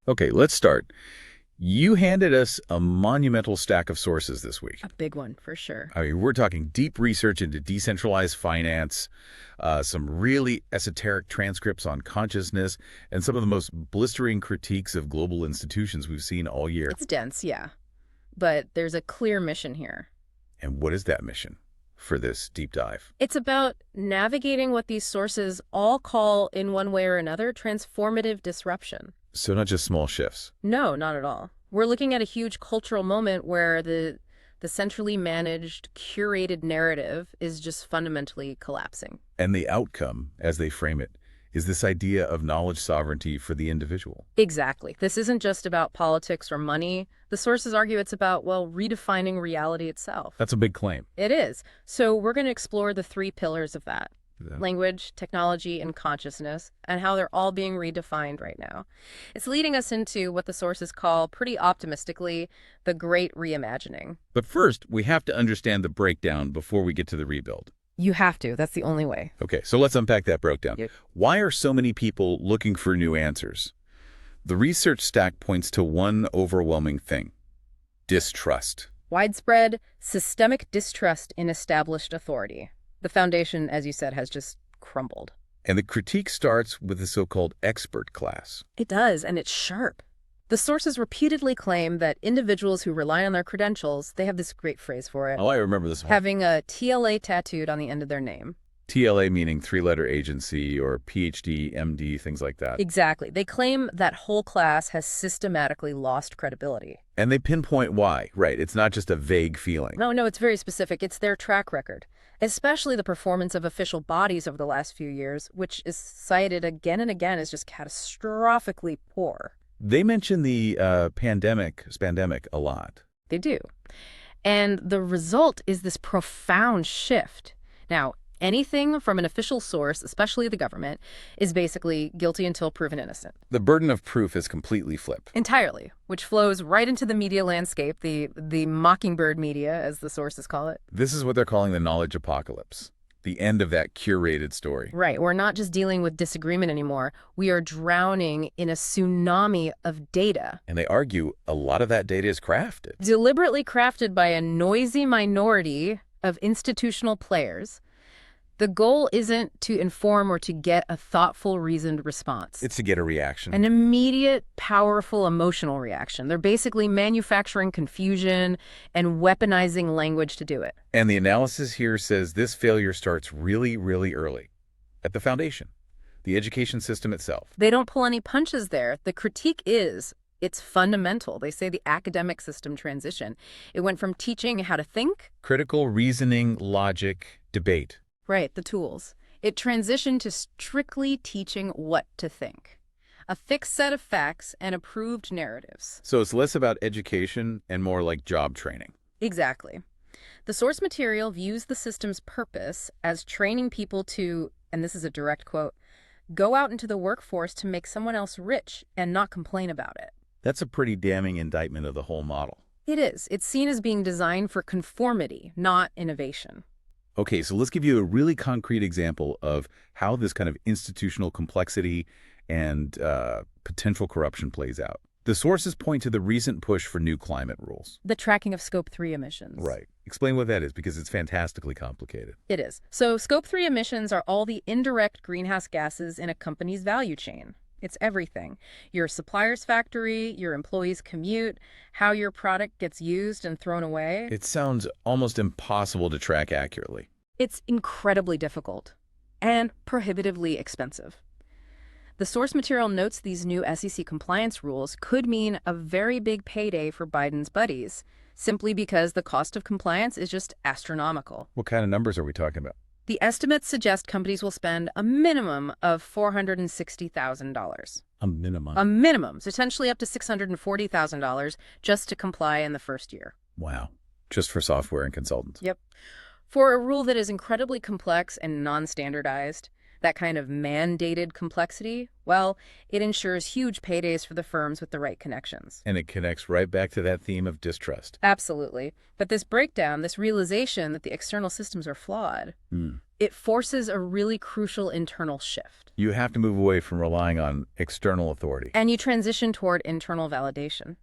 Okay, let's start. You handed us a monumental stack of sources this week. A big one, for sure. I mean, we're talking deep research into decentralized finance, some really esoteric transcripts on consciousness, and some of the most blistering critiques of global institutions we've seen all year. It's dense, yeah. But there's a clear mission here. And what is that mission for this deep dive? It's about navigating what these sources all call, in one way or another, transformative disruption. So not just small shifts. No, not at all. We're looking at a huge cultural moment where the centrally managed, curated narrative is just fundamentally collapsing. And the outcome, as they frame it, is this idea of knowledge sovereignty for the individual. Exactly. This isn't just about politics or money. The sources argue it's about, well, redefining reality itself. That's a big claim. It is. So we're going to explore the three pillars of that. Yeah. Language, technology, and consciousness, and how they're all being redefined right now. It's leading us into what the sources call, pretty optimistically, the Great Reimagining. But first, we have to understand the breakdown before we get to the rebuild. You have to. That's the only way. Okay, so let's unpack that breakdown. Yep. Why are so many people looking for new answers? The research stack points to one overwhelming thing: distrust. Widespread, systemic distrust in established authority. The foundation, as you said, has just crumbled. And the critique starts with the so-called expert class. It does, and it's sharp. The sources repeatedly claim that individuals who rely on their credentials, they have this great phrase for it, Oh, I remember this one. having a TLA tattooed on the end of their name. TLA meaning three-letter agency or PhD, MD, things like that. Exactly. They claim that whole class has systematically lost credibility. And they pinpoint why. Right, it's not just a vague feeling. No, it's very specific. It's their track record, especially the performance of official bodies over the last few years, which is cited again and again as just catastrophically poor. They mention the spandemic a lot. They do. And the result is this profound shift. Now, anything from an official source, especially the government, is basically guilty until proven innocent. The burden of proof is completely flipped. Entirely, which flows right into the media landscape, the mockingbird media, as the sources call it. This is what they're calling the knowledge apocalypse, the end of that curated story. Right. We're not just dealing with disagreement anymore. We are drowning in a tsunami of data. And they argue a lot of that data is crafted. Deliberately crafted by a noisy minority of institutional players. The goal isn't to inform or to get a thoughtful, reasoned response. It's to get a reaction. An immediate, powerful, emotional reaction. They're basically manufacturing confusion and weaponizing language to do it. And the analysis here says this failure starts really, really early, at the foundation, the education system itself. They don't pull any punches there. The critique is, it's fundamental. They say the academic system transition. It went from teaching how to think. Critical reasoning, logic, debate. Right, the tools. It transitioned to strictly teaching what to think. A fixed set of facts and approved narratives. So it's less about education and more like job training. Exactly. The source material views the system's purpose as training people to, and this is a direct quote, go out into the workforce to make someone else rich and not complain about it. That's a pretty damning indictment of the whole model. It is. It's seen as being designed for conformity, not innovation. Okay, so let's give you a really concrete example of how this kind of institutional complexity and potential corruption plays out. The sources point to the recent push for new climate rules. The tracking of Scope 3 emissions. Right. Explain what that is, because it's fantastically complicated. It is. So Scope 3 emissions are all the indirect greenhouse gases in a company's value chain. It's everything. Your supplier's factory, your employee's commute, how your product gets used and thrown away. It sounds almost impossible to track accurately. It's incredibly difficult and prohibitively expensive. The source material notes these new SEC compliance rules could mean a very big payday for Biden's buddies, simply because the cost of compliance is just astronomical. What kind of numbers are we talking about? The estimates suggest companies will spend a minimum of $460,000. A minimum. A minimum, potentially up to $640,000 just to comply in the first year. Wow. Just for software and consultants. Yep. For a rule that is incredibly complex and non-standardized, that kind of mandated complexity, well, it ensures huge paydays for the firms with the right connections. And it connects right back to that theme of distrust. Absolutely. But this breakdown, this realization that the external systems are flawed, It forces a really crucial internal shift. You have to move away from relying on external authority. And you transition toward internal validation,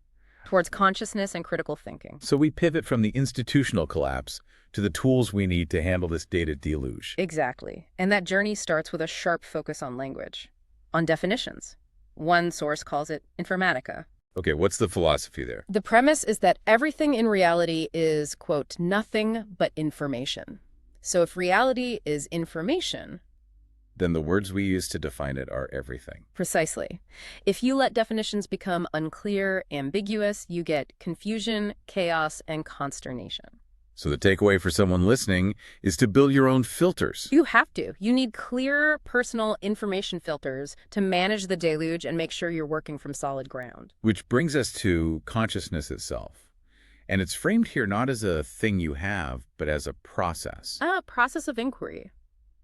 towards consciousness and critical thinking. So we pivot from the institutional collapse to the tools we need to handle this data deluge. Exactly. And that journey starts with a sharp focus on language, on definitions. One source calls it informatica. Okay, what's the philosophy there? The premise is that everything in reality is, quote, nothing but information. So if reality is information, Then the words we use to define it are everything. precisely. If you let definitions become unclear, ambiguous, you get confusion, chaos, and consternation. So the takeaway for someone listening is to build your own filters. You have to. You need clear, personal information filters to manage the deluge and make sure you're working from solid ground. Which brings us to consciousness itself. And it's framed here not as a thing you have, but as a process. A process of inquiry.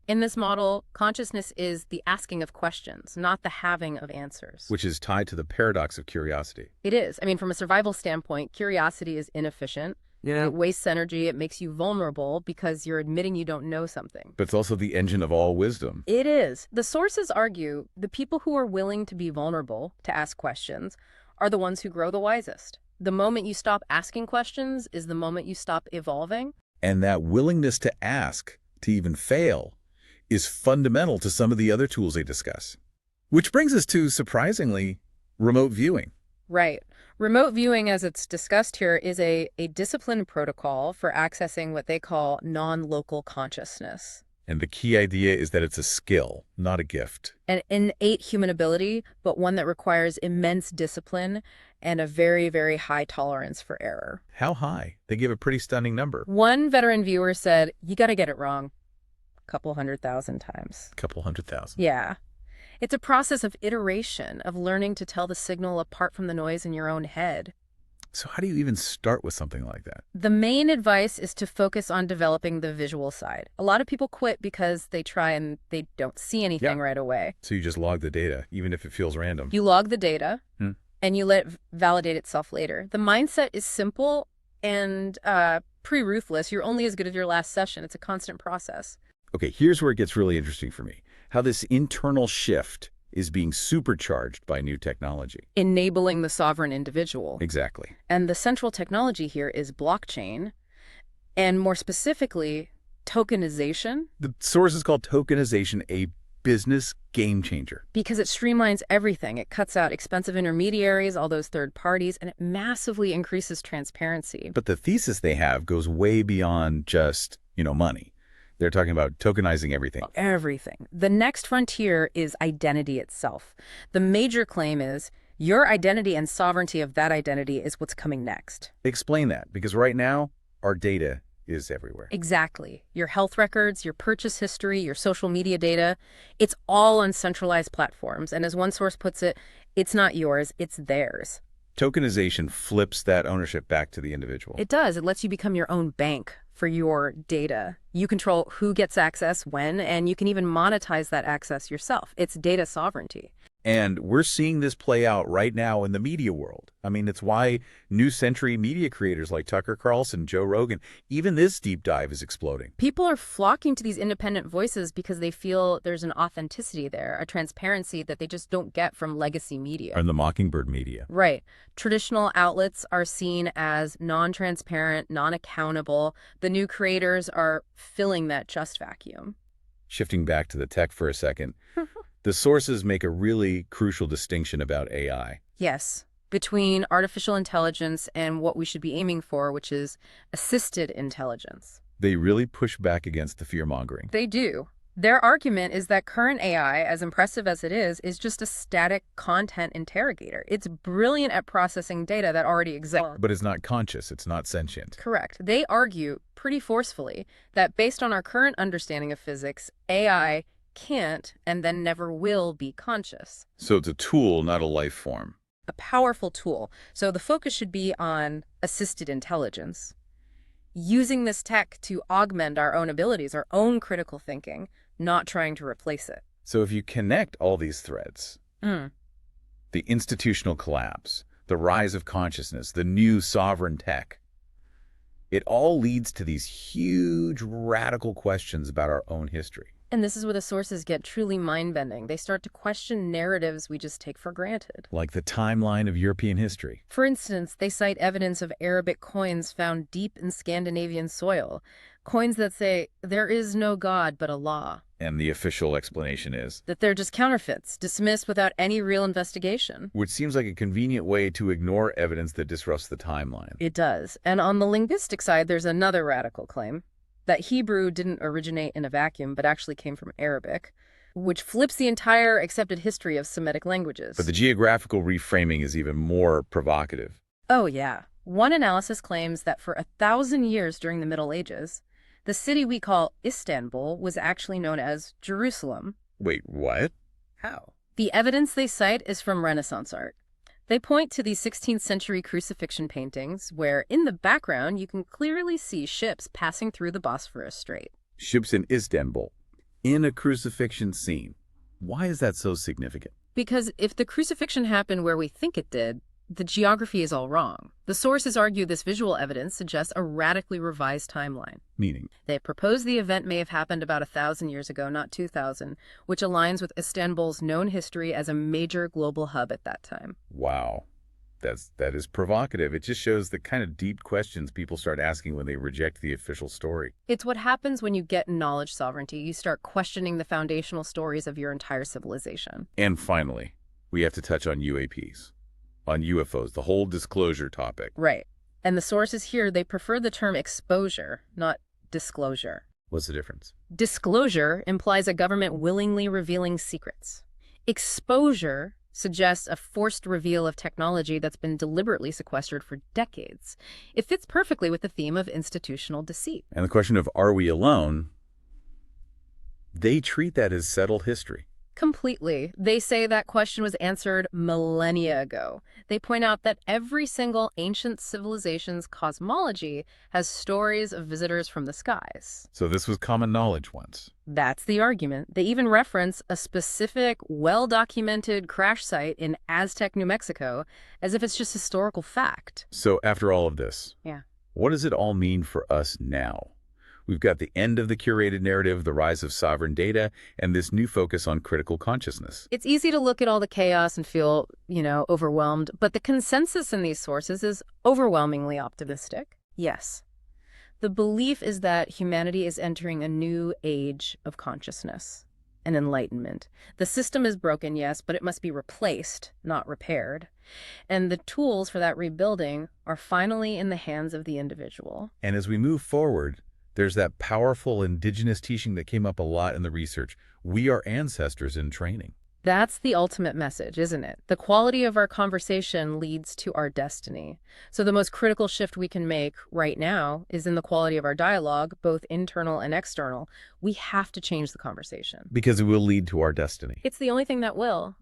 In this model, consciousness is the asking of questions, not the having of answers. Which is tied to the paradox of curiosity. It is. I mean, from a survival standpoint, curiosity is inefficient. It wastes energy. It makes you vulnerable because you're admitting you don't know something. But it's also the engine of all wisdom. It is. The sources argue the people who are willing to be vulnerable, to ask questions, are the ones who grow the wisest. The moment you stop asking questions is the moment you stop evolving. And that willingness to ask, to even fail, is fundamental to some of the other tools they discuss. Which brings us to, surprisingly, remote viewing. Right. Remote viewing, as it's discussed here, is a discipline protocol for accessing what they call non-local consciousness. And the key idea is that it's a skill, not a gift. An innate human ability, but one that requires immense discipline and a very, very high tolerance for error. How high? They give a pretty stunning number. One veteran viewer said, you got to get it wrong a couple 100,000 times. A couple 100,000. Yeah. It's a process of iteration, of learning to tell the signal apart from the noise in your own head. So how do you even start with something like that? The main advice is to focus on developing the visual side. A lot of people quit because they try and they don't see anything right away. So you just log the data, even if it feels random. You log the data and you let it validate itself later. The mindset is simple and pretty ruthless. You're only as good as your last session. It's a constant process. Okay, here's where it gets really interesting for me. How this internal shift is being supercharged by new technology. Enabling the sovereign individual. Exactly. And the central technology here is blockchain, and more specifically, tokenization. The source is called tokenization, a business game changer. Because it streamlines everything. It cuts out expensive intermediaries, all those third parties, and it massively increases transparency. But the thesis they have goes way beyond just, money. They're talking about tokenizing everything. Everything. The next frontier is identity itself. The major claim is your identity and sovereignty of that identity is what's coming next. Explain that, because right now, our data is everywhere. Exactly. Your health records, your purchase history, your social media data, it's all on centralized platforms. And as one source puts it, it's not yours, it's theirs. Tokenization flips that ownership back to the individual. It does. It lets you become your own bank for your data. You control who gets access, when, and you can even monetize that access yourself. It's data sovereignty. And we're seeing this play out right now in the media world. I mean, it's why new century media creators like Tucker Carlson, Joe Rogan, even this deep dive is exploding. People are flocking to these independent voices because they feel there's an authenticity there, a transparency that they just don't get from legacy media. And the Mockingbird media. Right. Traditional outlets are seen as non-transparent, non-accountable. The new creators are filling that trust vacuum. Shifting back to the tech for a second, the sources make a really crucial distinction about AI. Yes, between artificial intelligence and what we should be aiming for, which is assisted intelligence. They really push back against the fear-mongering. They do. Their argument is that current AI, as impressive as it is just a static content interrogator. It's brilliant at processing data that already exists. But it's not conscious. It's not sentient. Correct. They argue pretty forcefully that based on our current understanding of physics, AI can't and then never will be conscious. So it's a tool, not a life form. A powerful tool. So the focus should be on assisted intelligence. Using this tech to augment our own abilities, our own critical thinking, not trying to replace it. So if you connect all these threads, the institutional collapse, the rise of consciousness, the new sovereign tech, It all leads to these huge, radical questions about our own history. And this is where the sources get truly mind-bending. They start to question narratives we just take for granted. Like the timeline of European history. For instance, they cite evidence of Arabic coins found deep in Scandinavian soil, coins that say, there is no God but Allah. And the official explanation is That they're just counterfeits, dismissed without any real investigation. which seems like a convenient way to ignore evidence that disrupts the timeline. It does. And on the linguistic side, there's another radical claim that Hebrew didn't originate in a vacuum, but actually came from Arabic, which flips the entire accepted history of Semitic languages. But the geographical reframing is even more provocative. Oh, yeah. One analysis claims that for 1,000 years during the Middle Ages, the city we call Istanbul was actually known as Jerusalem. Wait, what? How? The evidence they cite is from Renaissance art. They point to these 16th century crucifixion paintings where, in the background, you can clearly see ships passing through the Bosphorus Strait. Ships in Istanbul, in a crucifixion scene. Why is that so significant? Because if the crucifixion happened where we think it did, the geography is all wrong. The sources argue this visual evidence suggests a radically revised timeline. Meaning? They propose the event may have happened about 1,000 years ago, not 2,000, which aligns with Istanbul's known history as a major global hub at that time. Wow. That is provocative. It just shows the kind of deep questions people start asking when they reject the official story. It's what happens when you get knowledge sovereignty. You start questioning the foundational stories of your entire civilization. And finally, we have to touch on UAPs. On UFOs, the whole disclosure topic. Right. And the sources here, they prefer the term exposure, not disclosure. What's the difference? Disclosure implies a government willingly revealing secrets. Exposure suggests a forced reveal of technology that's been deliberately sequestered for decades. It fits perfectly with the theme of institutional deceit. And the question of are we alone, they treat that as settled history. Completely. They say that question was answered millennia ago. They point out that every single ancient civilization's cosmology has stories of visitors from the skies. So this was common knowledge once. That's the argument. They even reference a specific, well-documented crash site in Aztec, New Mexico, as if it's just historical fact. So after all of this, Yeah. what does it all mean for us now? We've got the end of the curated narrative, the rise of sovereign data, and this new focus on critical consciousness. It's easy to look at all the chaos and feel, overwhelmed, but the consensus in these sources is overwhelmingly optimistic. Yes. The belief is that humanity is entering a new age of consciousness, an enlightenment. The system is broken, yes, but it must be replaced, not repaired. And the tools for that rebuilding are finally in the hands of the individual. And as we move forward, there's that powerful indigenous teaching that came up a lot in the research. We are ancestors in training. That's the ultimate message, isn't it? The quality of our conversation leads to our destiny. So the most critical shift we can make right now is in the quality of our dialogue, both internal and external. We have to change the conversation. Because it will lead to our destiny. It's the only thing that will.